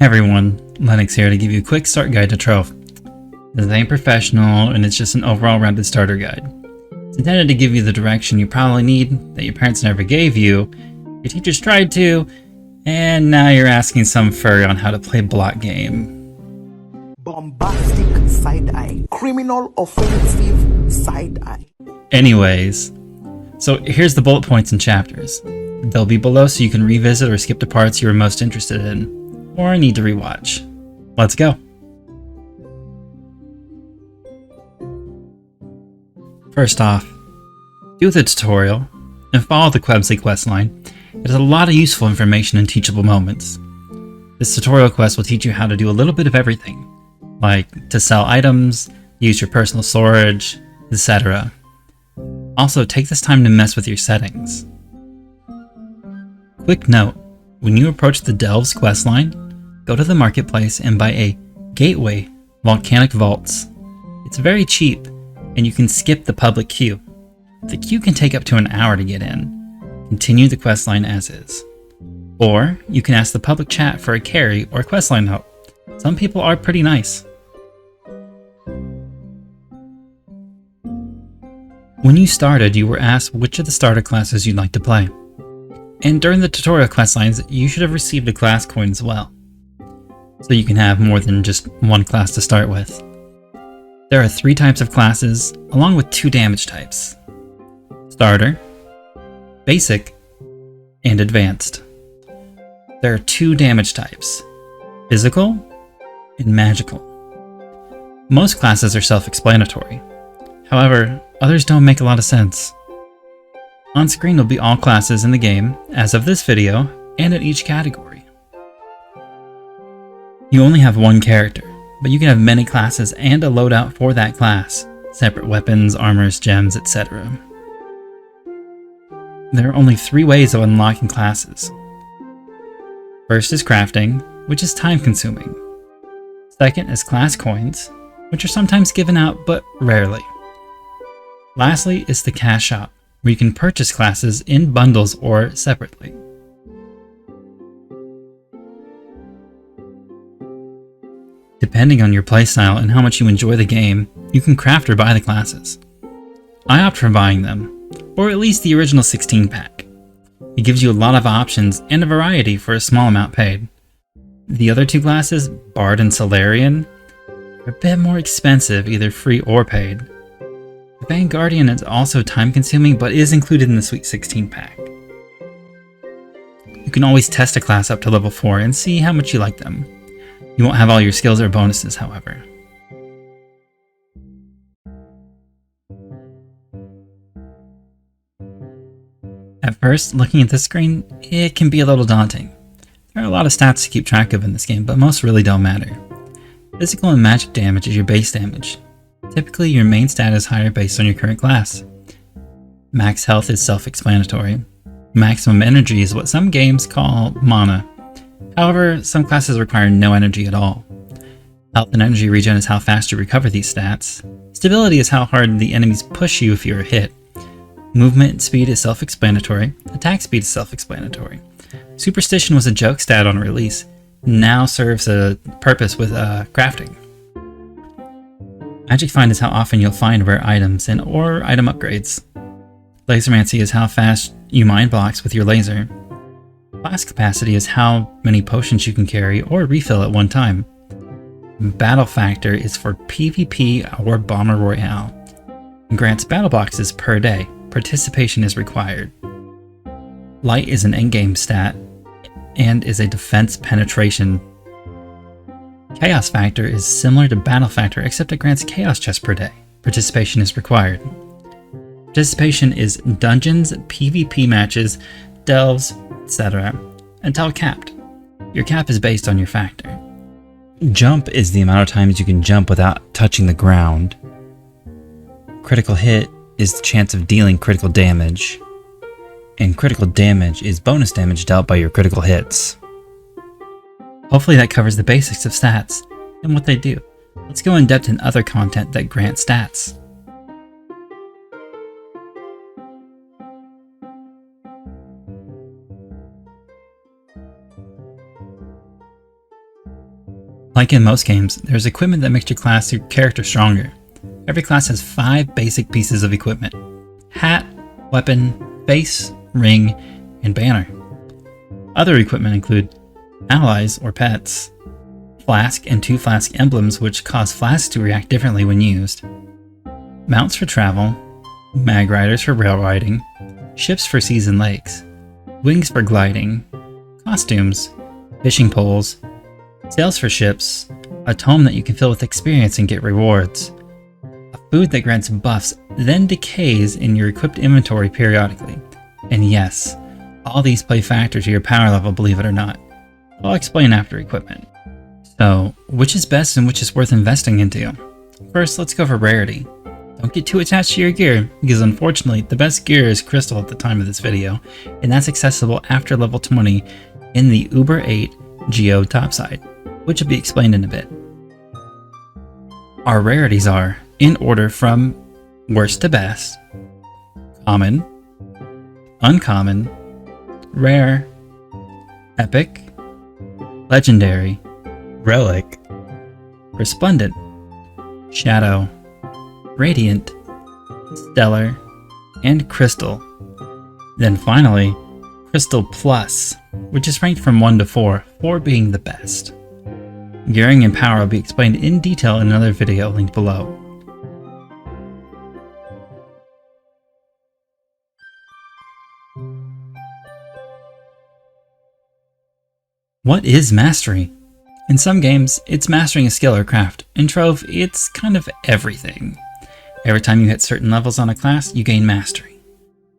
Everyone, Lennox here to give you a quick start guide to Trove. This ain't professional, and it's just an overall rounded starter guide. It's intended to give you the direction you probably need, that your parents never gave you, your teachers tried to, and now you're asking some furry on how to play block game. Bombastic side-eye. Criminal offensive side-eye. Anyways, so here's the bullet points and chapters. They'll be below so you can revisit or skip to parts you were most interested in, or need to rewatch. Let's go! First off, do the tutorial and follow the Quebsley questline. It has a lot of useful information and teachable moments. This tutorial quest will teach you how to do a little bit of everything, like to sell items, use your personal storage, etc. Also, take this time to mess with your settings. Quick note, when you approach the Delves questline, go to the marketplace and buy a Gateway Volcanic Vaults. It's very cheap, and you can skip the public queue. The queue can take up to an hour to get in. Continue the questline as is. Or, you can ask the public chat for a carry or questline help. Some people are pretty nice. When you started, you were asked which of the starter classes you'd like to play. And during the tutorial questlines, you should have received a class coin as well, so you can have more than just one class to start with. There are 3 types of classes, along with 2 damage types: Starter, Basic, and Advanced. There are 2 damage types: Physical and Magical. Most classes are self-explanatory. However, others don't make a lot of sense. On screen will be all classes in the game, as of this video, and in each category. You only have one character, but you can have many classes and a loadout for that class, separate weapons, armors, gems, etc. There are only 3 ways of unlocking classes. First is crafting, which is time consuming. Second is class coins, which are sometimes given out but rarely. Lastly is the cash shop, where you can purchase classes in bundles or separately. Depending on your playstyle and how much you enjoy the game, you can craft or buy the classes. I opt for buying them, or at least the original 16-pack. It gives you a lot of options and a variety for a small amount paid. The other 2 classes, Bard and Solarian, are a bit more expensive, either free or paid. The Vanguardian is also time-consuming, but is included in the Sweet 16-pack. You can always test a class up to level 4 and see how much you like them. You won't have all your skills or bonuses, however. At first, looking at this screen, it can be a little daunting. There are a lot of stats to keep track of in this game, but most really don't matter. Physical and magic damage is your base damage. Typically, your main stat is higher based on your current class. Max health is self-explanatory. Maximum energy is what some games call mana. However, some classes require no energy at all. Health and energy regen is how fast you recover these stats. Stability is how hard the enemies push you if you are hit. Movement speed is self-explanatory. Attack speed is self-explanatory. Superstition was a joke stat on release, now serves a purpose with crafting. Magic Find is how often you'll find rare items and or item upgrades. Lasermancy is how fast you mine blocks with your laser. Class capacity is how many potions you can carry or refill at one time. Battle factor is for PvP or Bomber Royale. Grants battle boxes per day. Participation is required. Light is an endgame stat and is a defense penetration. Chaos factor is similar to battle factor, except it grants chaos chests per day. Participation is required. Participation is dungeons, PvP matches, delves, etc. until capped. Your cap is based on your factor. Jump is the amount of times you can jump without touching the ground. Critical hit is the chance of dealing critical damage. And critical damage is bonus damage dealt by your critical hits. Hopefully that covers the basics of stats and what they do. Let's go in depth in other content that grant stats. Like in most games, there's equipment that makes your class or character stronger. Every class has 5 basic pieces of equipment: hat, weapon, face, ring, and banner. Other equipment include allies or pets, flask and 2 flask emblems which cause flasks to react differently when used, mounts for travel, mag riders for rail riding, ships for seas and lakes, wings for gliding, costumes, fishing poles, sails for ships, a tome that you can fill with experience and get rewards, a food that grants buffs then decays in your equipped inventory periodically, and yes, all these play factor to your power level, believe it or not. I'll explain after equipment. So, which is best and which is worth investing into? First, let's go for rarity. Don't get too attached to your gear, because unfortunately, the best gear is crystal at the time of this video, and that's accessible after level 20 in the Uber 8 Geode topside, which will be explained in a bit. Our rarities are, in order from worst to best: common, uncommon, rare, epic, legendary, relic, resplendent, shadow, radiant, stellar, and crystal. Then finally, crystal plus, which is ranked from 1 to 4, 4 being the best. Gearing and power will be explained in detail in another video linked below. What is mastery? In some games, it's mastering a skill or craft. In Trove, it's kind of everything. Every time you hit certain levels on a class, you gain mastery.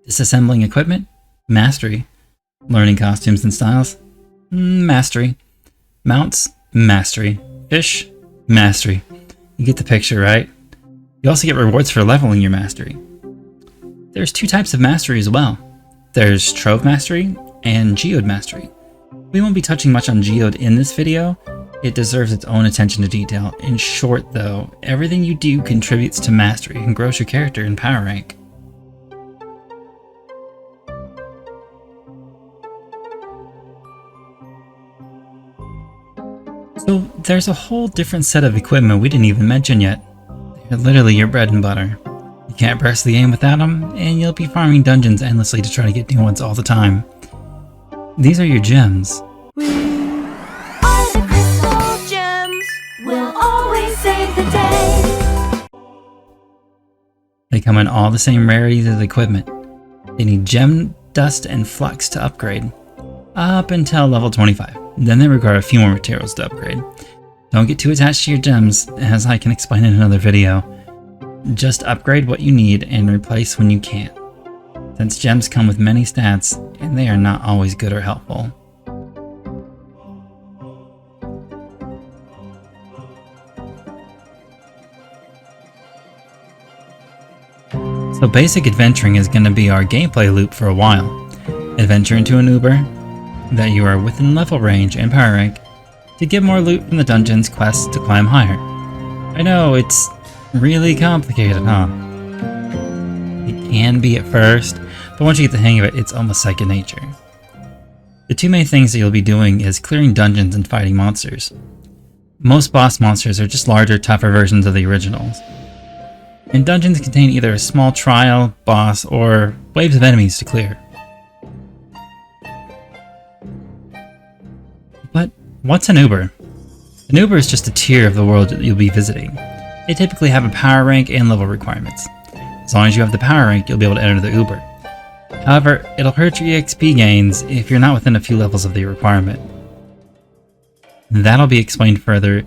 Disassembling equipment? Mastery. Learning costumes and styles? Mastery. Mounts? Mastery. Fish? Mastery. You get the picture, right? You also get rewards for leveling your mastery. There's 2 types of mastery as well. There's Trove mastery and Geode mastery. We won't be touching much on Geode in this video. It deserves its own attention to detail. In short though, everything you do contributes to mastery and grows your character in power rank. So there's a whole different set of equipment we didn't even mention yet. They're literally your bread and butter. You can't press the game without them, and you'll be farming dungeons endlessly to try to get new ones all the time. These are your gems. We are the crystal gems. We'll always save the day. They come in all the same rarities as equipment. They need gem, dust, and flux to upgrade, up until level 25. Then they require a few more materials to upgrade. Don't get too attached to your gems, as I can explain in another video. Just upgrade what you need and replace when you can't, since gems come with many stats, and they are not always good or helpful. So basic adventuring is going to be our gameplay loop for a while. Adventure into an Uber, that you are within level range and power rank, to get more loot from the dungeons quests to climb higher. I know, it's really complicated, huh? It can be at first, but once you get the hang of it, it's almost second nature. The 2 main things that you'll be doing is clearing dungeons and fighting monsters. Most boss monsters are just larger, tougher versions of the originals. And dungeons contain either a small trial, boss, or waves of enemies to clear. But what's an Uber? An Uber is just a tier of the world that you'll be visiting. They typically have a power rank and level requirements. As long as you have the power rank, you'll be able to enter the Uber. However, it'll hurt your EXP gains if you're not within a few levels of the requirement. That'll be explained further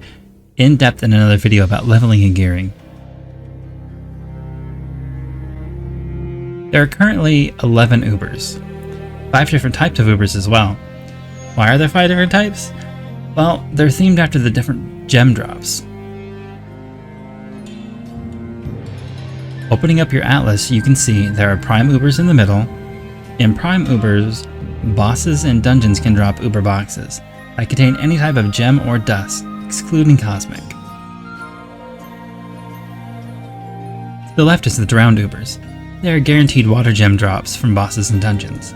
in depth in another video about leveling and gearing. There are currently 11 Ubers. 5 different types of Ubers as well. Why are there 5 different types? Well, they're themed after the different gem drops. Opening up your atlas, you can see there are Prime Ubers in the middle. In Prime Ubers, bosses and dungeons can drop Uber boxes that contain any type of gem or dust, excluding cosmic. To the left is the Drowned Ubers. They are guaranteed water gem drops from bosses and dungeons.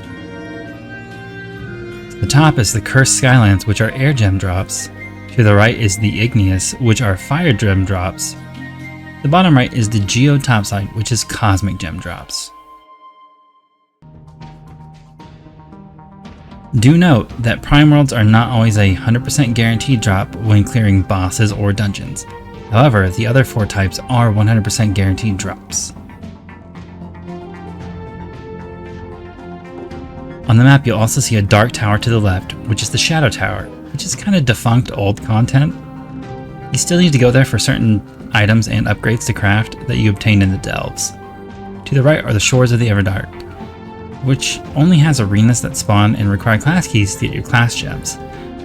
To the top is the Cursed Skylands, which are air gem drops. To the right is the igneous, which are fire gem drops. The bottom right is the geo topside, which is cosmic gem drops. Do note that Prime Worlds are not always a 100% guaranteed drop when clearing bosses or dungeons. However, the other 4 types are 100% guaranteed drops. On the map, you'll also see a dark tower to the left, which is the Shadow Tower, which is kind of defunct old content. You still need to go there for certain items and upgrades to craft that you obtain in the delves. To the right are the Shores of the Everdark, which only has arenas that spawn and require class keys to get your class gems,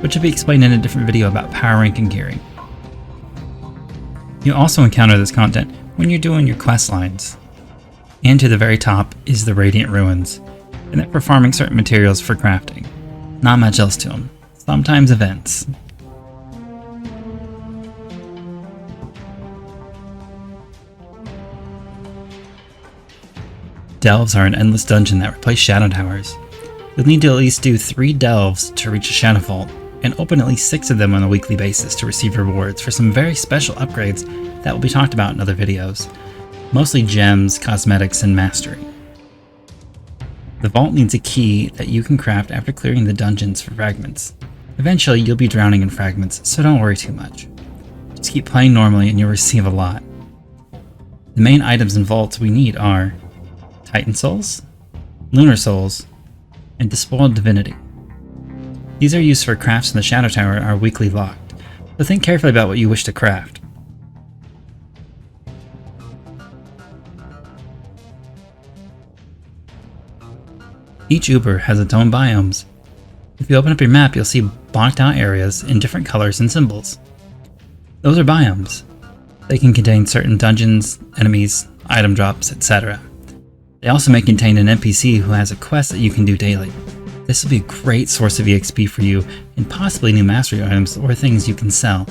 which will be explained in a different video about power rank and gearing. You also encounter this content when you're doing your quest lines. And to the very top is the Radiant Ruins, and they're for farming certain materials for crafting. Not much else to them. Sometimes events. Delves are an endless dungeon that replace shadow towers. You'll need to at least do 3 delves to reach a shadow vault, and open at least 6 of them on a weekly basis to receive rewards for some very special upgrades that will be talked about in other videos. Mostly gems, cosmetics, and mastery. The vault needs a key that you can craft after clearing the dungeons for fragments. Eventually you'll be drowning in fragments, so don't worry too much. Just keep playing normally and you'll receive a lot. The main items and vaults we need are Titan Souls, Lunar Souls, and Despoiled Divinity. These are used for crafts in the Shadow Tower and are weekly locked, so think carefully about what you wish to craft. Each Uber has its own biomes. If you open up your map, you'll see blocked out areas in different colors and symbols. Those are biomes. They can contain certain dungeons, enemies, item drops, etc. They also may contain an NPC who has a quest that you can do daily. This will be a great source of EXP for you, and possibly new mastery items or things you can sell.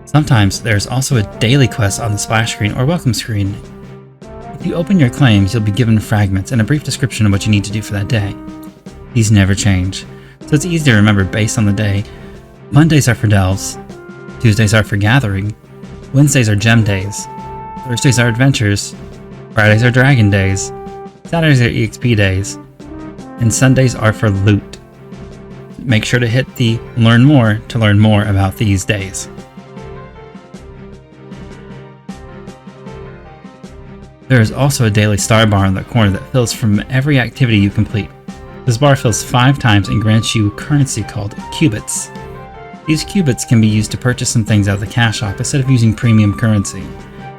Sometimes there's also a daily quest on the splash screen or welcome screen. If you open your claims, you'll be given fragments and a brief description of what you need to do for that day. These never change, so it's easy to remember based on the day. Mondays are for delves, Tuesdays are for gathering, Wednesdays are gem days, Thursdays are adventures, Fridays are dragon days, Saturdays are EXP days, and Sundays are for loot. Make sure to hit the learn more to learn more about these days. There is also a daily star bar in the corner that fills from every activity you complete. This bar fills 5 times and grants you currency called qubits. These qubits can be used to purchase some things out of the cash shop instead of using premium currency,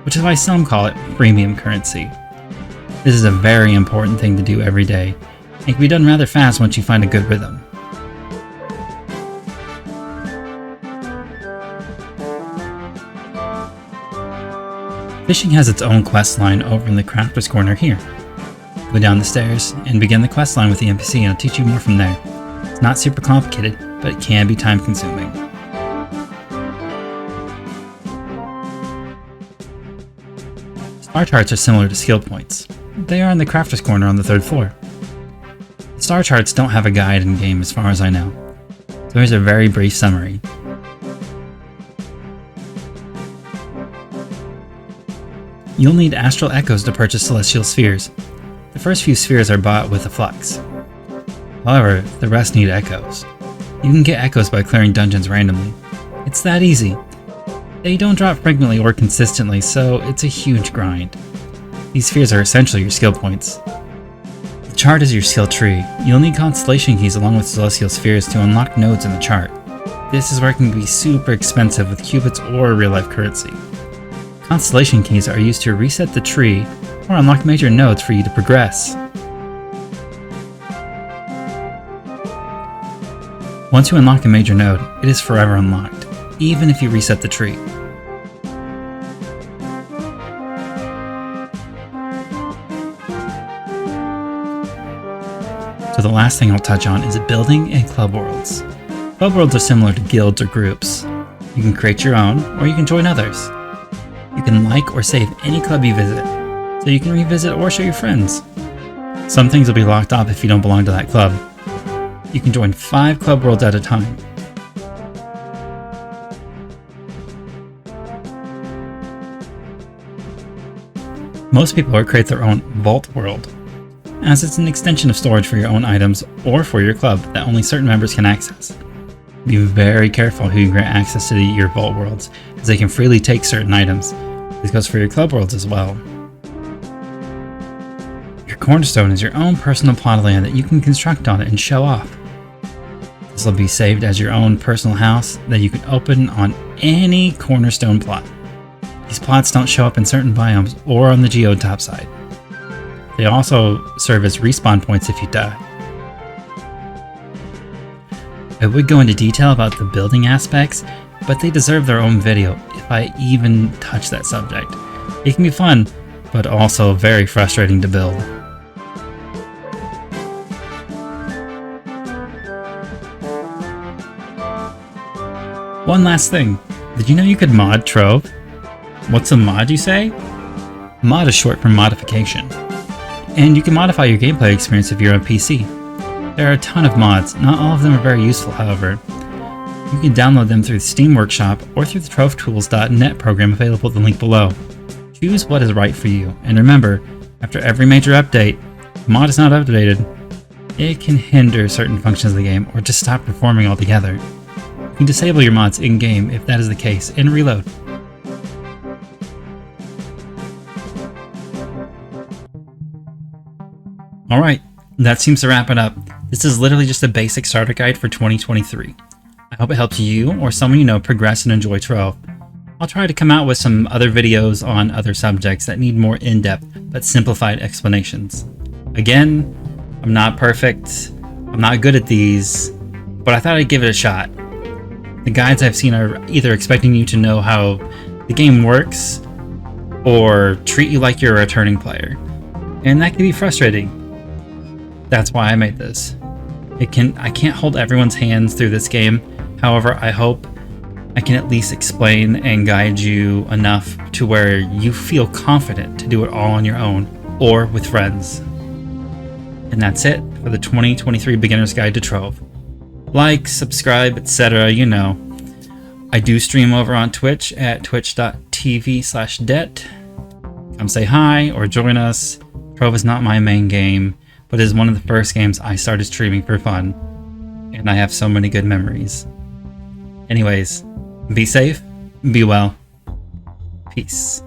which is why some call it premium currency. This is a very important thing to do every day, and can be done rather fast once you find a good rhythm. Fishing has its own quest line over in the Crafter's Corner here. Go down the stairs and begin the quest line with the NPC and I'll teach you more from there. It's not super complicated, but it can be time consuming. Star charts are similar to skill points. They are in the Crafter's Corner on the 3rd floor. The star charts don't have a guide in game as far as I know, so here's a very brief summary. You'll need astral echoes to purchase celestial spheres. The first few spheres are bought with a flux. However, the rest need echoes. You can get echoes by clearing dungeons randomly. It's that easy. They don't drop frequently or consistently, so it's a huge grind. These spheres are essentially your skill points. The chart is your skill tree. You'll need constellation keys along with celestial spheres to unlock nodes in the chart. This is where it can be super expensive with qubits or real-life currency. Constellation keys are used to reset the tree or unlock major nodes for you to progress. Once you unlock a major node, it is forever unlocked, even if you reset the tree. So the last thing I'll touch on is building and club worlds. Club worlds are similar to guilds or groups. You can create your own, or you can join others. You can like or save any club you visit, so you can revisit or show your friends. Some things will be locked off if you don't belong to that club. you can join 5 club worlds at a time. Most people will create their own vault world, as it's an extension of storage for your own items or for your club that only certain members can access. Be very careful who you grant access to your vault worlds, as they can freely take certain items. This goes for your club worlds as well. Your cornerstone is your own personal plot of land that you can construct on it and show off. This will be saved as your own personal house that you can open on any cornerstone plot. These plots don't show up in certain biomes or on the geode topside. They also serve as respawn points if you die. I would go into detail about the building aspects, but they deserve their own video if I even touch that subject. It can be fun, but also very frustrating to build. One last thing, did you know you could mod Trove? What's a mod, you say? Mod is short for modification. And you can modify your gameplay experience if you're on PC. There are a ton of mods, not all of them are very useful however. You can download them through the Steam Workshop or through the TroveTools.net program available at the link below. Choose what is right for you, and remember, after every major update, if a mod is not updated, it can hinder certain functions of the game or just stop performing altogether. You can disable your mods in-game if that is the case, and reload. Alright, that seems to wrap it up. This is literally just a basic starter guide for 2023. I hope it helps you or someone you know progress and enjoy Trove. I'll try to come out with some other videos on other subjects that need more in-depth but simplified explanations. Again, I'm not perfect, I'm not good at these, but I thought I'd give it a shot. The guides I've seen are either expecting you to know how the game works or treat you like you're a returning player, and that can be frustrating. That's why I made this. I can't hold everyone's hands through this game. However, I hope I can at least explain and guide you enough to where you feel confident to do it all on your own or with friends. And that's it for the 2023 Beginner's Guide to Trove. Like, subscribe, etc. You know. I do stream over on Twitch at twitch.tv/det. Come say hi or join us. Trove is not my main game, but it is one of the first games I started streaming for fun, and I have so many good memories. Anyways, be safe, be well, peace.